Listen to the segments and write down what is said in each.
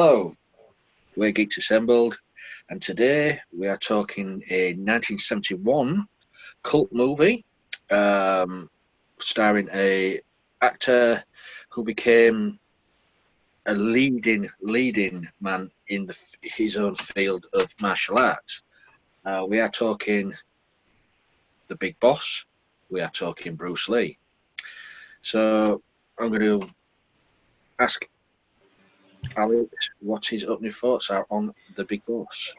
Hello, we're Geeks Assembled, and today we are talking a 1971 cult movie starring a actor who became a leading man in his own field of martial arts. We are talking the Big Boss. We are talking Bruce Lee. So I'm going to ask Alex what his opening thoughts are on the Big Boss.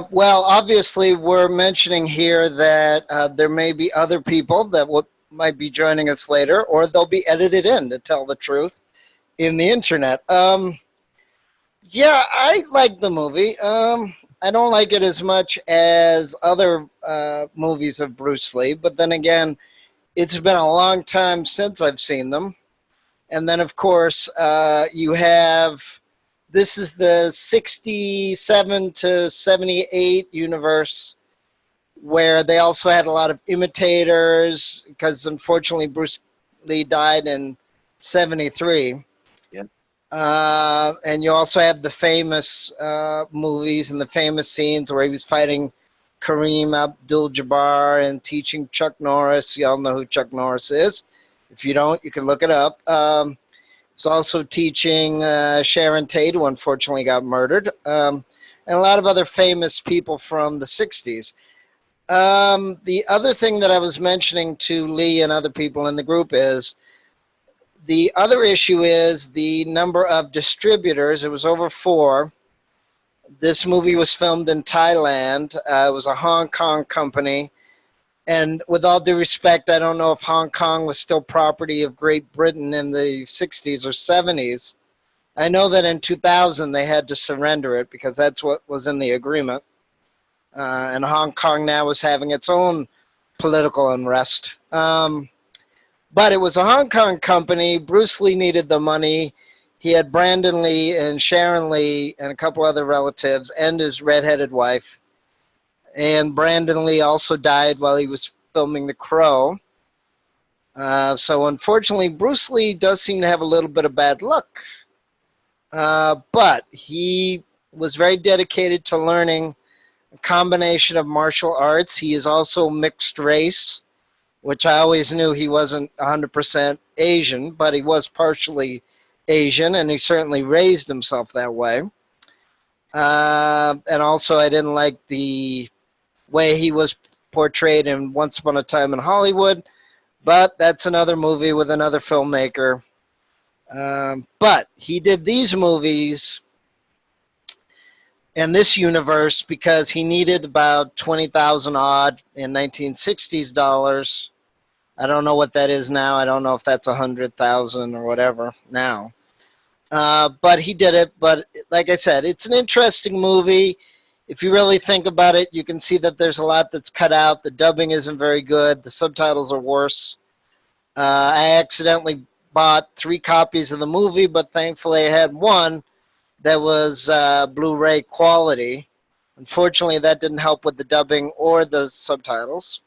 Well, obviously, we're mentioning here that there may be other people that might be joining us later, or they'll be edited in, to tell the truth, in the internet. Yeah, I like the movie. I don't like it as much as other movies of Bruce Lee, but then again, it's been a long time since I've seen them. And then, of course, you have this is the 67 to 78 universe where they also had a lot of imitators because unfortunately Bruce Lee died in 73. Yeah. And you also have the famous movies and the famous scenes where he was fighting Kareem Abdul-Jabbar and teaching Chuck Norris. You all know who Chuck Norris is. If you don't, you can look it up. He's also teaching Sharon Tate, who unfortunately got murdered, and a lot of other famous people from the 60s. The other thing that I was mentioning to Lee and other people in the group is the other issue is the number of distributors. It was over 4. This movie was filmed in Thailand. It was a Hong Kong company. And with all due respect, I don't know if Hong Kong was still property of Great Britain in the 60s or 70s. I know that in 2000 they had to surrender it because that's what was in the agreement. And Hong Kong now is having its own political unrest. But it was a Hong Kong company. Bruce Lee needed the money. He had Brandon Lee and Sharon Lee and a couple other relatives and his redheaded wife. And Brandon Lee also died while he was filming The Crow. So unfortunately, Bruce Lee does seem to have a little bit of bad luck. But he was very dedicated to learning a combination of martial arts. He is also mixed race, which I always knew he wasn't 100% Asian, but he was partially Asian, and he certainly raised himself that way. And also, I didn't like the way he was portrayed in Once Upon a Time in Hollywood, but that's another movie with another filmmaker. But he did these movies in this universe because he needed about 20,000 odd in 1960s dollars. I don't know what that is now. I don't know if that's 100,000 or whatever now. But he did it. But like I said, it's an interesting movie. If you really think about it, you can see that there's a lot that's cut out. The dubbing isn't very good. The subtitles are worse. I accidentally bought 3 copies of the movie, but thankfully I had one that was Blu-ray quality. Unfortunately, that didn't help with the dubbing or the subtitles.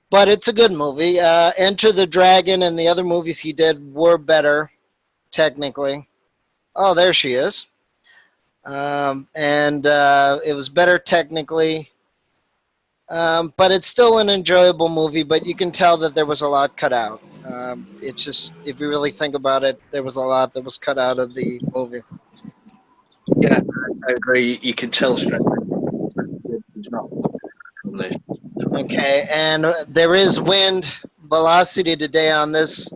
But it's a good movie. Enter the Dragon and the other movies he did were better, technically. Oh, there she is. And it was better technically. But it's still an enjoyable movie, but you can tell that there was a lot cut out. It's just, if you really think about it, there was a lot that was cut out of the movie. Yeah, I agree. You can tell straight away he's not from this. Okay, and there is wind velocity today on this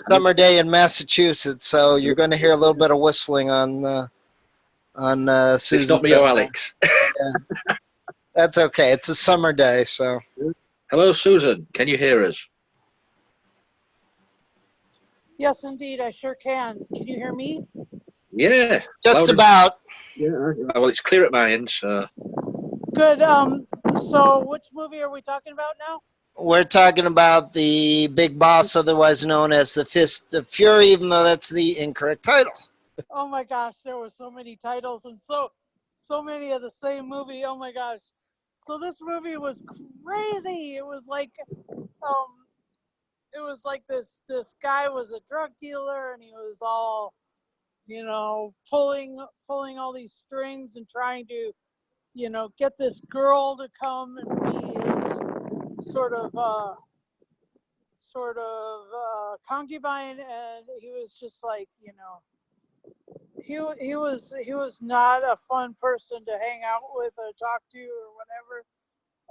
summer day in Massachusetts, so you're going to hear a little bit of whistling on Susan. It's not me or Alex. Yeah. That's okay. It's a summer day, so. Hello, Susan. Can you hear us? Yes, indeed, I sure can. Can you hear me? Yeah. Just about. Yeah. Well, it's clear at my end, so. Good. So which movie are we talking about now? We're talking about the Big Boss, otherwise known as the Fist of Fury, even though that's the incorrect title. Oh my gosh, there were so many titles and so many of the same movie. Oh my gosh. So this movie was crazy. It was like this guy was a drug dealer and he was all you know, pulling all these strings and trying to, you know, get this girl to come and be his concubine, and he was just like, you know, he was not a fun person to hang out with or talk to or whatever.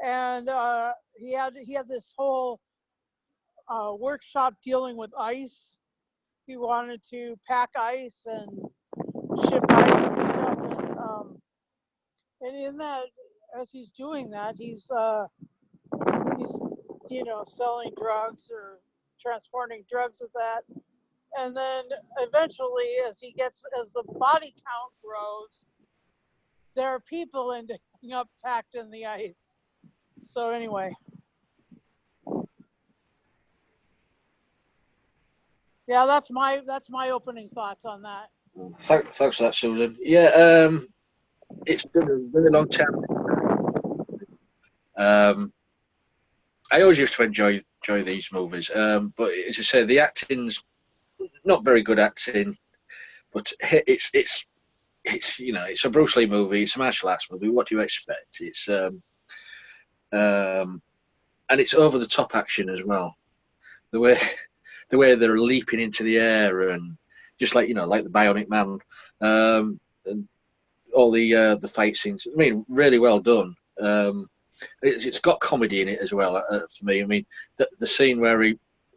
And he had this whole workshop dealing with ice. He wanted to pack ice and ship ice and stuff, and in that, as he's doing that, he's you know, selling drugs or transporting drugs with that. And then eventually, as the body count grows, there are people ending up packed in the ice. So anyway, yeah, that's my opening thoughts on that. Thanks for that, Susan. Yeah, it's been a really long time. I always used to enjoy these movies, but as I say, the acting's not very good acting, but it's you know, it's a Bruce Lee movie, it's a martial arts movie. What do you expect? It's and it's over the top action as well. The way they're leaping into the air and just like, you know, like the Bionic Man, and all the fight scenes. I mean, really well done. It's got comedy in it as well for me. I mean, the scene where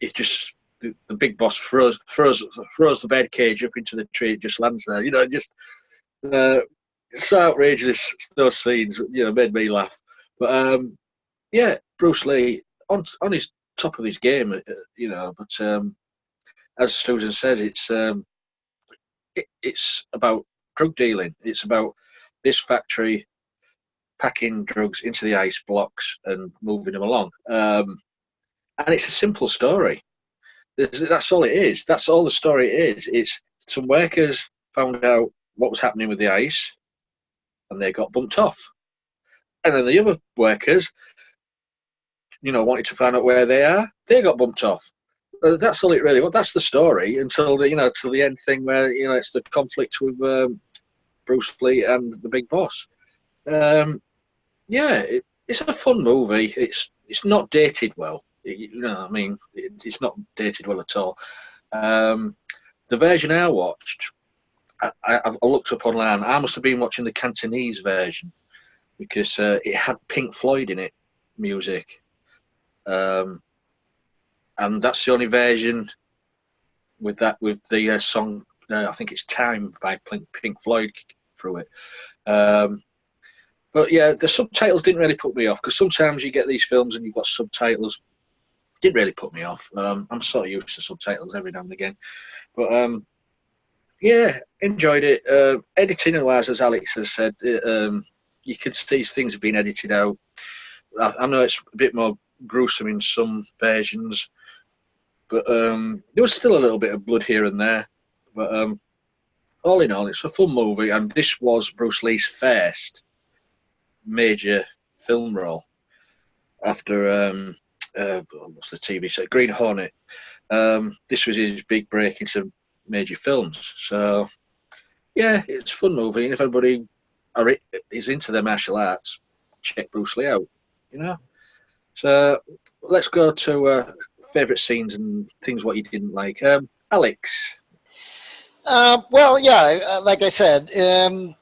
it's just the big boss throws the bed cage up into the tree, it just lands there. You know, just it's so outrageous. Those scenes, you know, made me laugh. But yeah, Bruce Lee on his top of his game, you know. But as Susan says, it's about drug dealing. It's about this factory packing drugs into the ice blocks and moving them along. And it's a simple story. That's all it is. That's all the story is. It's some workers found out what was happening with the ice, and they got bumped off. And then the other workers, you know, wanted to find out where they are. They got bumped off. That's all it really was. That's the story until till the end thing where, you know, it's the conflict with Bruce Lee and the big boss. Yeah, it's a fun movie. It's not dated well. You know, I mean, it's not dated well at all. The version I watched, I looked up online. I must have been watching the Cantonese version because it had Pink Floyd in it, music. And that's the only version with the song. I think it's "Time" by Pink Floyd through it. But yeah, the subtitles didn't really put me off because sometimes you get these films and you've got subtitles. Didn't really put me off. I'm sort of used to subtitles every now and again. But yeah, enjoyed it. Editing wise, as Alex has said, you can see things have been edited out. I know it's a bit more gruesome in some versions, but there was still a little bit of blood here and there. But all in all, it's a fun movie, and this was Bruce Lee's first major film role after what's the TV show, Green Hornet. This was his big break into major films. So yeah, it's a fun movie, and if everybody is into their martial arts, check Bruce Lee out, you know. So let's go to favourite scenes and things what you didn't like. Alex. Well, yeah, like I said,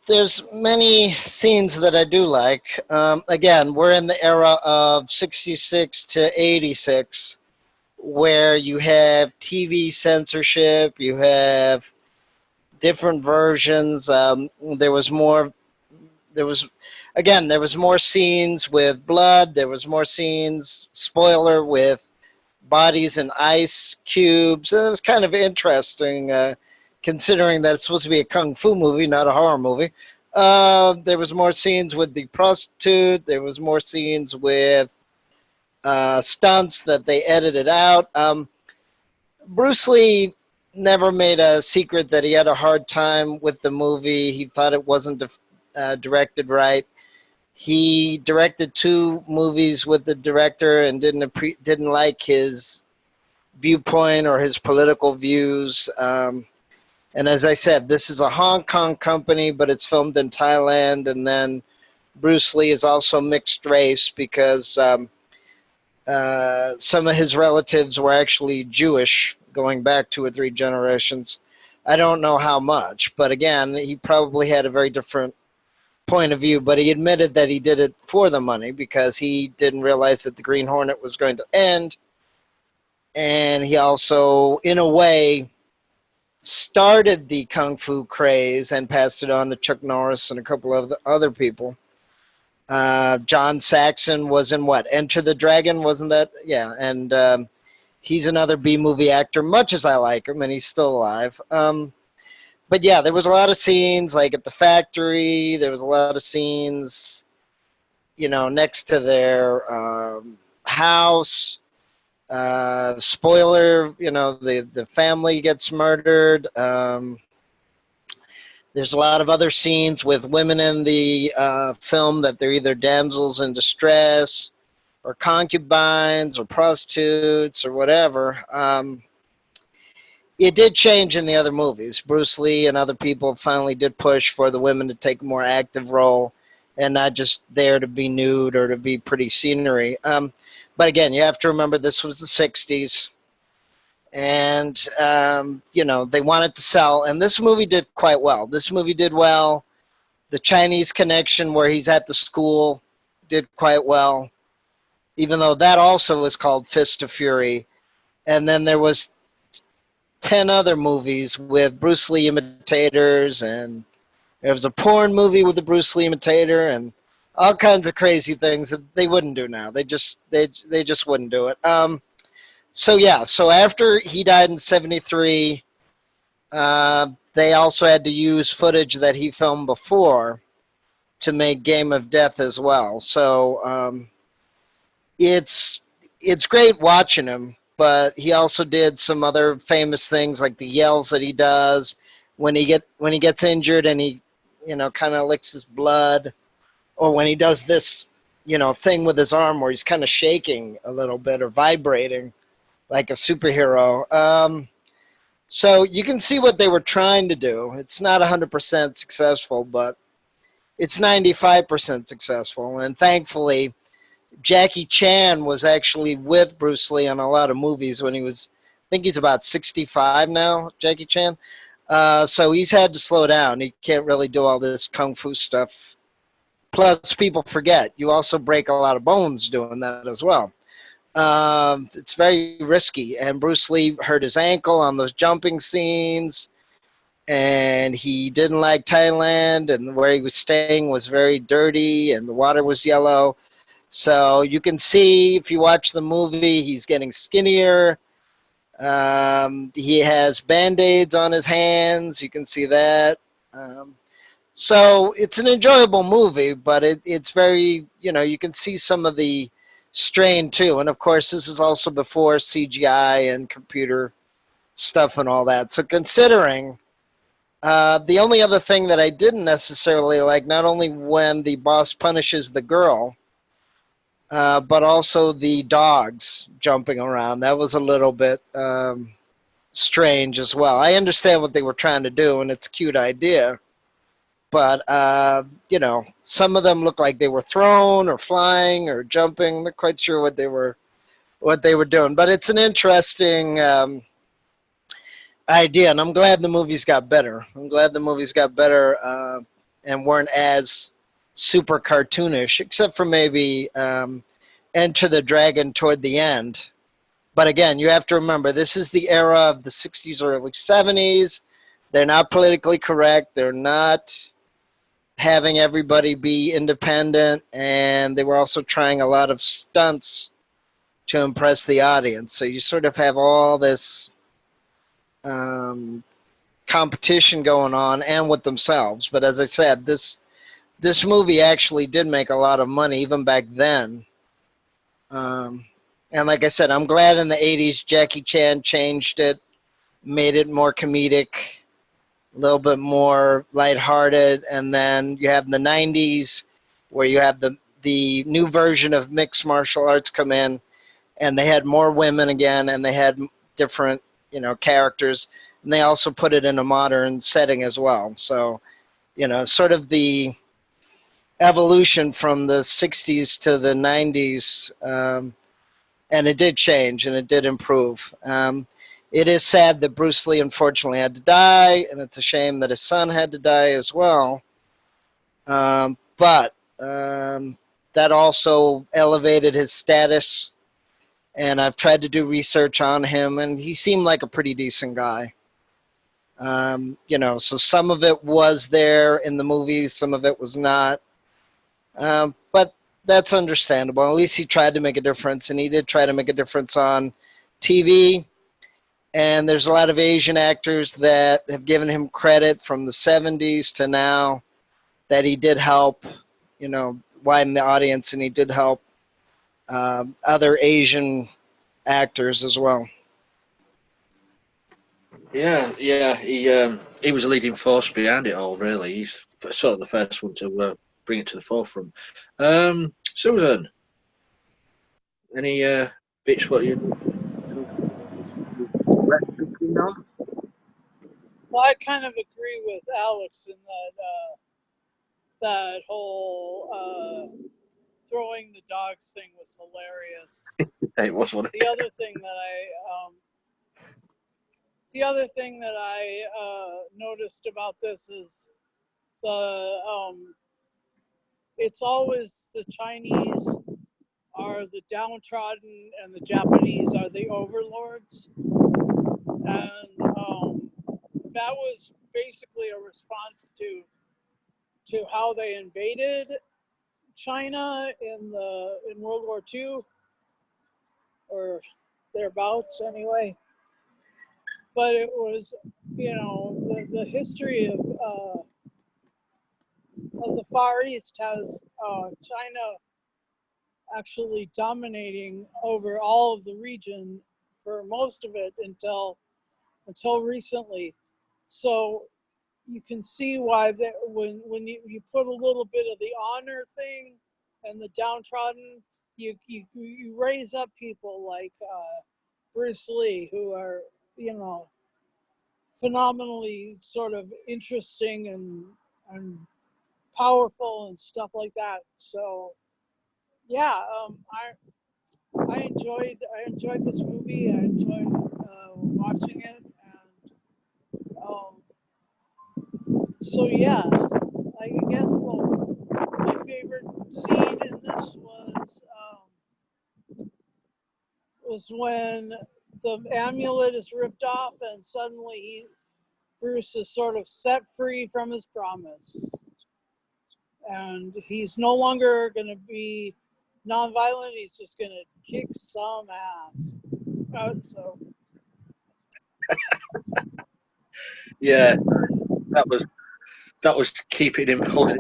there's many scenes that I do like. Again, we're in the era of 66 to 86, where you have TV censorship, you have different versions. There was more scenes with blood. There was more scenes, spoiler, with bodies and ice cubes. It was kind of interesting, considering that it's supposed to be a kung fu movie, not a horror movie. There was more scenes with the prostitute. There was more scenes with stunts that they edited out. Bruce Lee never made a secret that he had a hard time with the movie. He thought it wasn't directed right. He directed 2 movies with the director and didn't like his viewpoint or his political views. And as I said, this is a Hong Kong company, but it's filmed in Thailand. And then Bruce Lee is also mixed race because some of his relatives were actually Jewish, going back 2 or 3 generations. I don't know how much, but again, he probably had a very different point of view, but he admitted that he did it for the money because he didn't realize that the Green Hornet was going to end. And he also, in a way, started the Kung Fu craze and passed it on to Chuck Norris and a couple of other people. John Saxon was in what? Enter the Dragon, wasn't that? Yeah, and he's another B-movie actor, much as I like him, and he's still alive. But yeah, there was a lot of scenes, like at the factory. There was a lot of scenes, next to their house. Spoiler, the family gets murdered. There's a lot of other scenes with women in the film that they're either damsels in distress or concubines or prostitutes or whatever. It did change in the other movies. Bruce Lee and other people finally did push for the women to take a more active role and not just there to be nude or to be pretty scenery. But again, you have to remember this was the 60s. And, they wanted to sell. And this movie did quite well. This movie did well. The Chinese Connection, where he's at the school, did quite well. Even though that also was called Fist of Fury. And then there was 10 other movies with Bruce Lee imitators. And there was a porn movie with the Bruce Lee imitator. And all kinds of crazy things that they wouldn't do now. They just wouldn't do it. So after he died in 1973, they also had to use footage that he filmed before to make Game of Death as well. So it's great watching him, but he also did some other famous things like the yells that he does when he gets injured and he kind of licks his blood, or when he does this thing with his arm where he's kind of shaking a little bit or vibrating like a superhero. So you can see what they were trying to do. It's not 100% successful, but it's 95% successful. And thankfully, Jackie Chan was actually with Bruce Lee on a lot of movies when he was, I think he's about 65 now, Jackie Chan. So he's had to slow down. He can't really do all this kung fu stuff. Plus, people forget, you also break a lot of bones doing that as well. It's very risky, and Bruce Lee hurt his ankle on those jumping scenes, and he didn't like Thailand, and where he was staying was very dirty, and the water was yellow. So you can see, if you watch the movie, he's getting skinnier. He has Band-Aids on his hands. You can see that. So it's an enjoyable movie, but it's very, you can see some of the strain too. And of course, this is also before CGI and computer stuff and all that. So considering, the only other thing that I didn't necessarily like, not only when the boss punishes the girl, but also the dogs jumping around. That was a little bit strange as well. I understand what they were trying to do, and it's a cute idea. But, some of them look like they were thrown or flying or jumping. I'm not quite sure what they were doing. But it's an interesting idea, and I'm glad the movies got better. And weren't as super cartoonish, except for maybe Enter the Dragon toward the end. But again, you have to remember, this is the era of the 60s or early 70s. They're not politically correct. They're not having everybody be independent, and they were also trying a lot of stunts to impress the audience. So you sort of have all this competition going on, and with themselves. But as I said, this movie actually did make a lot of money even back then. And like I said, I'm glad in the 80s Jackie Chan changed it, made it more comedic, a little bit more lighthearted. And then you have the 90s where you have the new version of mixed martial arts come in, and they had more women again, and they had different, characters. and they also put it in a modern setting as well. So, you know, sort of the evolution from the 60s to the 90s, and it did change and it did improve. It is sad that Bruce Lee unfortunately had to die, and it's a shame that his son had to die as well. But that also elevated his status, and I've tried to do research on him, and he seemed like a pretty decent guy. You know, so some of it was there in the movies, some of it was not. But that's understandable. At least he tried to make a difference, and he did try to make a difference on TV. And there's a lot of Asian actors that have given him credit from the 70s to now that he did help, you know, widen the audience, and he did help other Asian actors as well. Yeah, he was a leading force behind it all. Really, he's sort of the first one to bring it to the forefront. Susan, any bits what you thinking on? Well, I kind of agree with Alex in that whole throwing the dogs thing was hilarious. It was one. The other thing that I noticed about this is it's always the Chinese are the downtrodden and the Japanese are the overlords, and that was basically a response to how they invaded China in World War II, or thereabouts anyway. But it was, you know, the history of the Far East has China actually dominating over all of the region for most of it until recently. So you can see why that when you put a little bit of the honor thing and the downtrodden, you raise up people like Bruce Lee, who are, you know, phenomenally sort of interesting and powerful and stuff like that. So yeah, I enjoyed this movie. I enjoyed watching it, and so yeah, I guess my favorite scene in this was when the amulet is ripped off and suddenly Bruce is sort of set free from his promise, and he's no longer going to be nonviolent. He's just going to kick some ass. So Yeah, that was keeping him holding.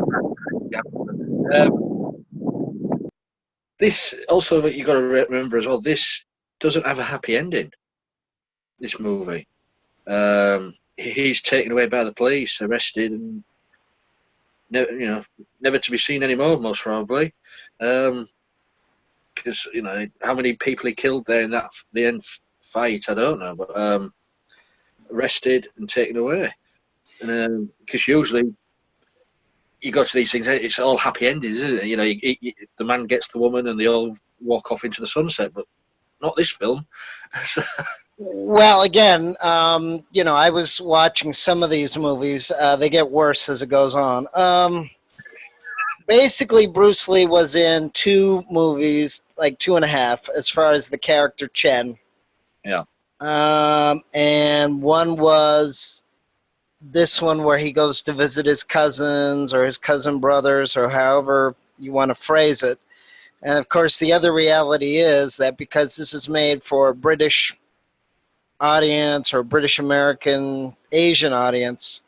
This also, you got to remember as well. This doesn't have a happy ending. This movie, he's taken away by the police, arrested, and never to be seen anymore, most probably. Because you know how many people he killed there in the end fight, I don't know, but arrested and taken away. And because usually you go to these things, it's all happy endings, isn't it? You know, the man gets the woman and they all walk off into the sunset, but not this film. Well, again, you know, I was watching some of these movies. They get worse as it goes on. Basically, Bruce Lee was in 2 movies, like 2.5, as far as the character Chen. Yeah. And one was this one where he goes to visit his cousins or his cousin brothers, or however you want to phrase it. And of course, the other reality is that because this is made for a British audience or British American Asian audience,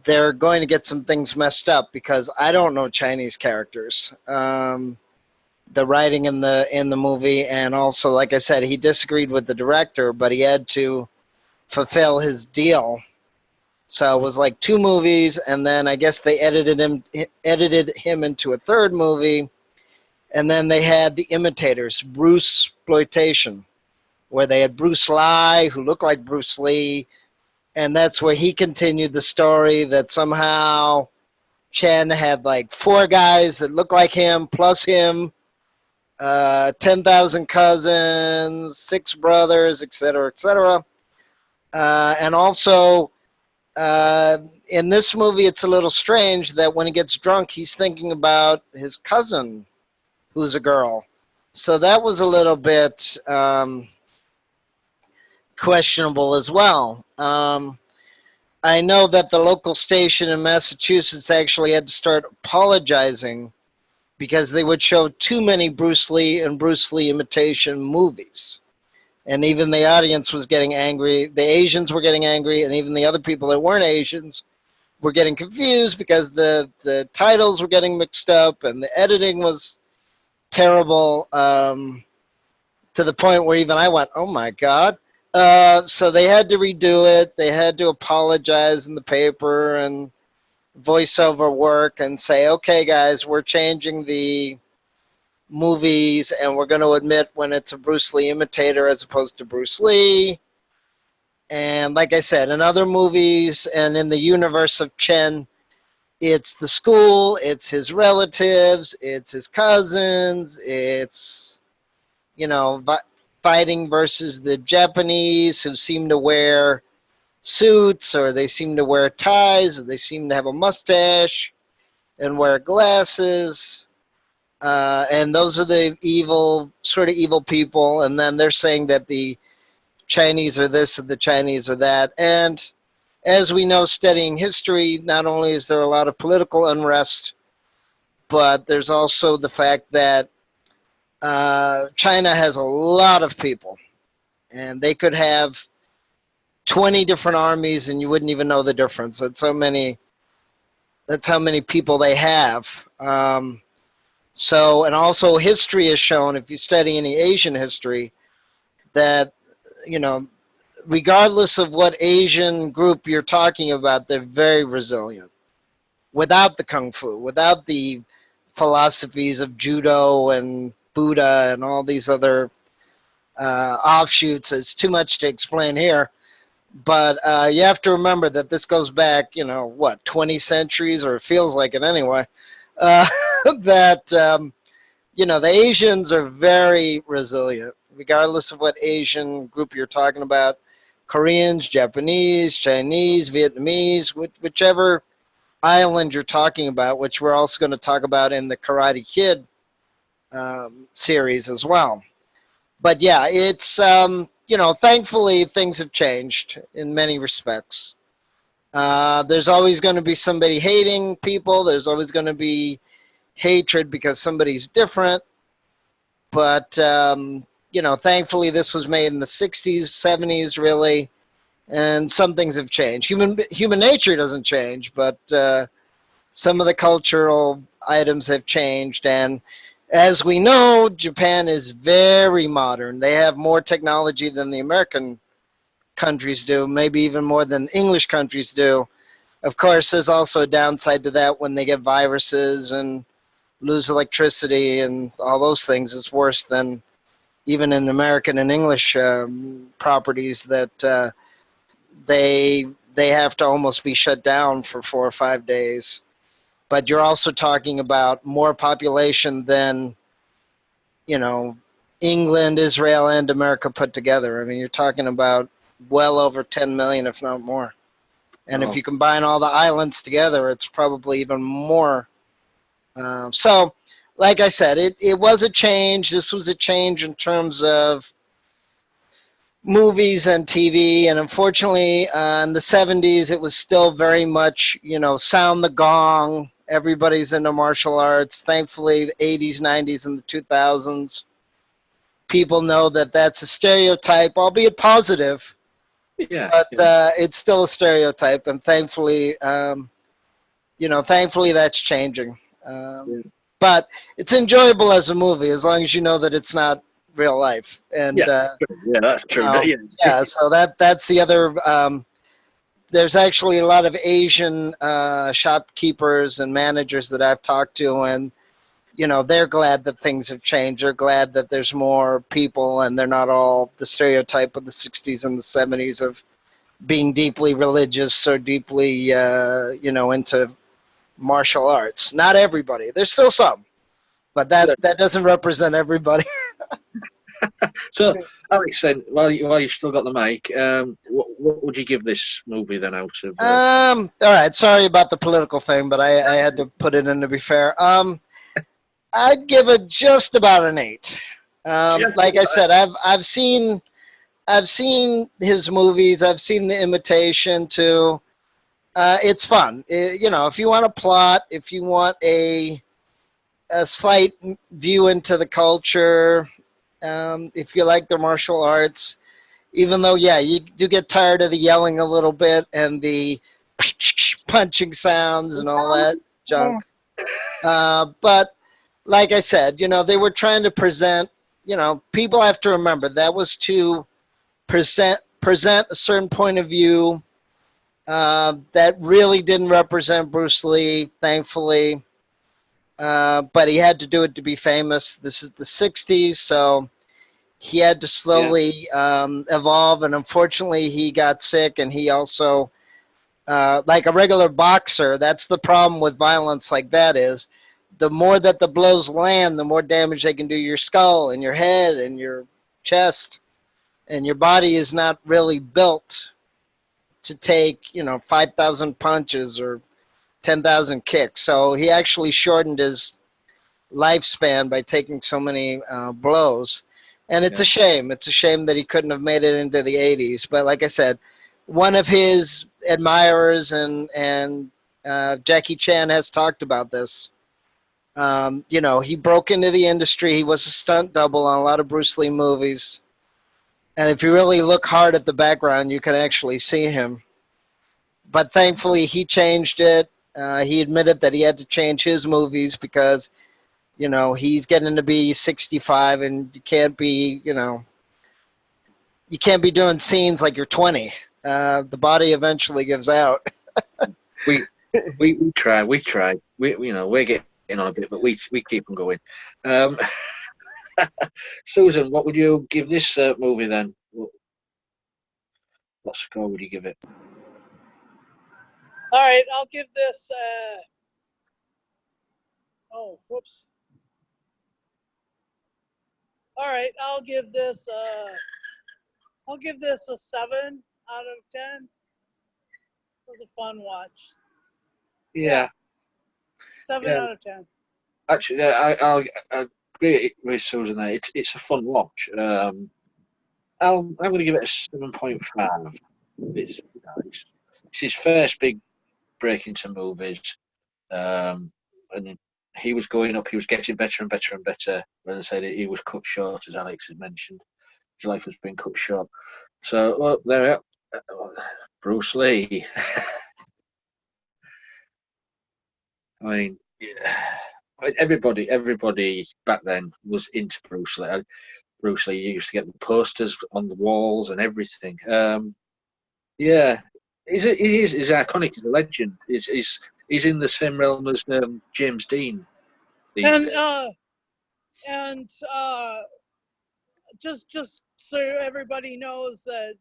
they're going to get some things messed up because I don't know Chinese characters. The writing in the movie, and also, like I said, he disagreed with the director, but he had to fulfill his deal. So it was like 2 movies, and then I guess they edited him into a 3rd movie, and then they had The Imitators, Bruce Exploitation, where they had Bruce Lee, who looked like Bruce Lee, And that's where he continued the story that somehow Chen had like 4 guys that look like him, plus him, 10,000 cousins, 6 brothers, etc., etc. And also, in this movie, it's a little strange that when he gets drunk, he's thinking about his cousin, who's a girl. So that was a little bit questionable as well. I know that the local station in Massachusetts actually had to start apologizing because they would show too many Bruce Lee and Bruce Lee imitation movies. And even the audience was getting angry. The Asians were getting angry, and even the other people that weren't Asians were getting confused because the titles were getting mixed up and the editing was terrible, to the point where even I went, oh my God. So they had to redo it. They had to apologize in the paper and voiceover work and say, okay, guys, we're changing the movies and we're going to admit when it's a Bruce Lee imitator as opposed to Bruce Lee. And like I said, in other movies and in the universe of Chen, it's the school, it's his relatives, it's his cousins, it's, you know, fighting versus the Japanese who seem to wear suits, or they seem to wear ties, or they seem to have a mustache and wear glasses. And those are the evil, sort of evil people. And then they're saying that the Chinese are this and the Chinese are that. And as we know, studying history, not only is there a lot of political unrest, but there's also the fact that China has a lot of people, and they could have 20 different armies and you wouldn't even know the difference. That's how many people they have. So, and also history has shown, if you study any Asian history, that, you know, regardless of what Asian group you're talking about, they're very resilient. Without the Kung Fu, without the philosophies of Judo and Buddha and all these other offshoots. It's too much to explain here. But you have to remember that this goes back, you know, what, 20 centuries, or it feels like it anyway. That, you know, the Asians are very resilient, regardless of what Asian group you're talking about. Koreans, Japanese, Chinese, Vietnamese, whichever island you're talking about, which we're also going to talk about in the Karate Kid series as well. But yeah, it's, you know, thankfully things have changed in many respects. There's always going to be somebody hating people. There's always going to be hatred because somebody's different. But, you know, thankfully this was made in the 60s, 70s, really. And some things have changed. Human nature doesn't change, but some of the cultural items have changed. And as we know, Japan is very modern. They have more technology than the American countries do, maybe even more than English countries do. Of course, there's also a downside to that. When they get viruses and lose electricity and all those things, it's worse than even in American and English properties that they have to almost be shut down for 4 or 5 days. But you're also talking about more population than, you know, England, Israel, and America put together. I mean, you're talking about well over 10 million, if not more. And if you combine all the islands together, it's probably even more. So, like I said, it was a change. This was a change in terms of movies and TV, and unfortunately in the 70s it was still very much, you know, sound the gong, everybody's into martial arts. Thankfully the 80s, 90s, and the 2000s, people know that that's a stereotype, albeit positive, but it's still a stereotype, and thankfully you know, thankfully that's changing. But it's enjoyable as a movie as long as you know that it's not real life. And yeah, that's true. Yeah, so that's the other. There's actually a lot of Asian shopkeepers and managers that I've talked to, and you know, they're glad that things have changed. They're glad that there's more people, and they're not all the stereotype of the 60s and the 70s of being deeply religious or deeply, into martial arts. Not everybody. There's still some, but that doesn't represent everybody. So, Alex, then, while you've still got the mic, what would you give this movie then out of? All right. Sorry about the political thing, but I had to put it in to be fair. I'd give it just about an 8. Like I said, I've seen his movies. I've seen The Imitation too. It's fun. If you want a plot, if you want a slight view into the culture, if you like the martial arts, even though, yeah, you do get tired of the yelling a little bit and the punching sounds and all that junk. But like I said, they were trying to present, people have to remember that was to present a certain point of view that really didn't represent Bruce Lee, thankfully. But he had to do it to be famous. This is the 60s, so he had to slowly evolve. And unfortunately, he got sick, and he also, like a regular boxer, that's the problem with violence like that is, the more that the blows land, the more damage they can do your skull and your head and your chest. And your body is not really built to take, 5,000 punches or 10,000 kicks. So he actually shortened his lifespan by taking so many blows. And it's a shame. It's a shame that he couldn't have made it into the 80s. But like I said, one of his admirers and Jackie Chan has talked about this. He broke into the industry. He was a stunt double on a lot of Bruce Lee movies. And if you really look hard at the background, you can actually see him. But thankfully, he changed it. He admitted that he had to change his movies because, he's getting to be 65 and you can't be, you can't be doing scenes like you're 20. The body eventually gives out. We try. We're getting on a bit, but we keep on going. Susan, what would you give this movie then? What score would you give it? All right, I'll give this. Oh, whoops. All right, I'll give this. I'll give this a 7 out of 10. It was a fun watch. Yeah. 7 out of 10. Actually, I'll agree with Susan there. It's a fun watch. I'm going to give it a 7.5. It's his first big break into movies, and he was going up. He was getting better and better and better. As I said, he was cut short, as Alex had mentioned. His life was being cut short. So, look, there we are. Bruce Lee. I mean, everybody back then was into Bruce Lee. Bruce Lee used to get the posters on the walls and everything. Yeah, he's iconic. He's a legend. He's in the same realm as James Dean. And just so everybody knows that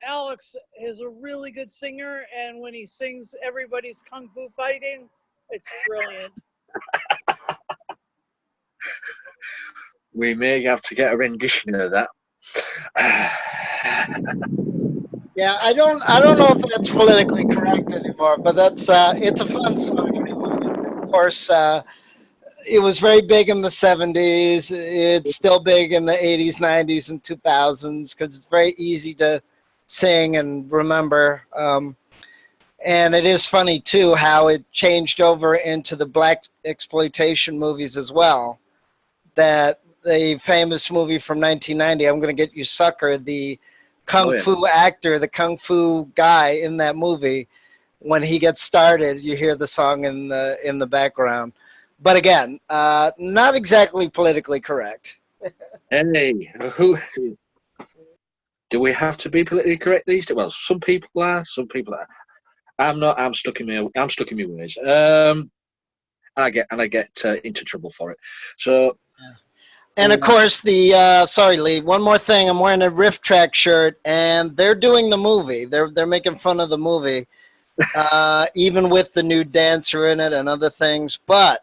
Alex is a really good singer, and when he sings everybody's kung fu fighting, it's brilliant. We may have to get a rendition of that. Yeah, I don't know if that's politically correct anymore, but that's it's a fun song anyway. Of course, it was very big in the 70s. It's still big in the 80s, 90s, and 2000s because it's very easy to sing and remember. And it is funny, too, how it changed over into the black exploitation movies as well. That the famous movie from 1990, I'm Gonna Get You Sucker, the kung fu actor, the kung fu guy in that movie, when he gets started, you hear the song in the background. But again, not exactly politically correct. Hey, do we have to be politically correct these days? Well, some people are, some people are. I'm not. I'm stuck in my ways. And I get into trouble for it. So And of course, the sorry, Lee. One more thing. I'm wearing a Riff Track shirt, and they're doing the movie. They're making fun of the movie, even with the new dancer in it and other things. But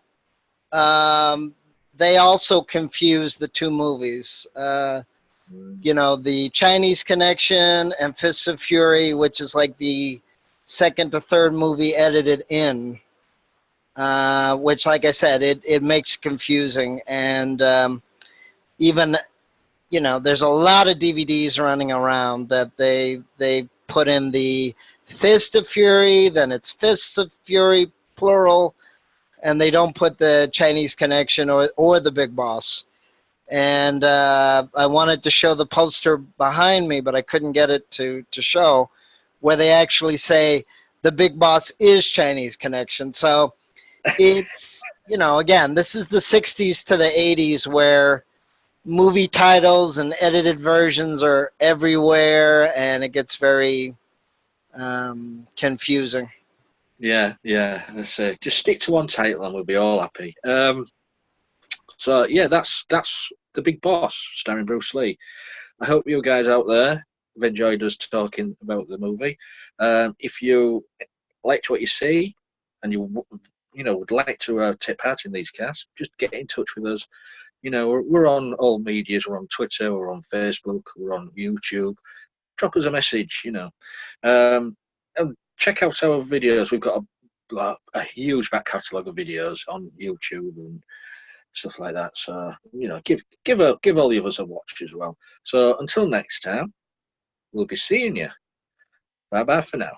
they also confuse the two movies. You know, the Chinese Connection and Fists of Fury, which is like the second to third movie edited in. Which, like I said, it makes confusing, and even, you know, there's a lot of DVDs running around that they put in the Fist of Fury, then it's Fists of Fury plural, and they don't put the Chinese Connection or the Big Boss. And I wanted to show the poster behind me, but I couldn't get it to show, where they actually say the Big Boss is Chinese Connection. So it's, you know, again, this is the 60s to the 80s where movie titles and edited versions are everywhere, and it gets very confusing. Yeah, yeah. Just stick to one title and we'll be all happy. So yeah, that's The Big Boss, starring Bruce Lee. I hope you guys out there have enjoyed us talking about the movie. If you liked what you see and you know would like to take part in these casts, just get in touch with us. You know, we're on all medias. We're on Twitter. We're on Facebook. We're on YouTube. Drop us a message. You know, and check out our videos. We've got a huge back catalogue of videos on YouTube and stuff like that. So, you know, give all the others a watch as well. So until next time, we'll be seeing you. Bye bye for now.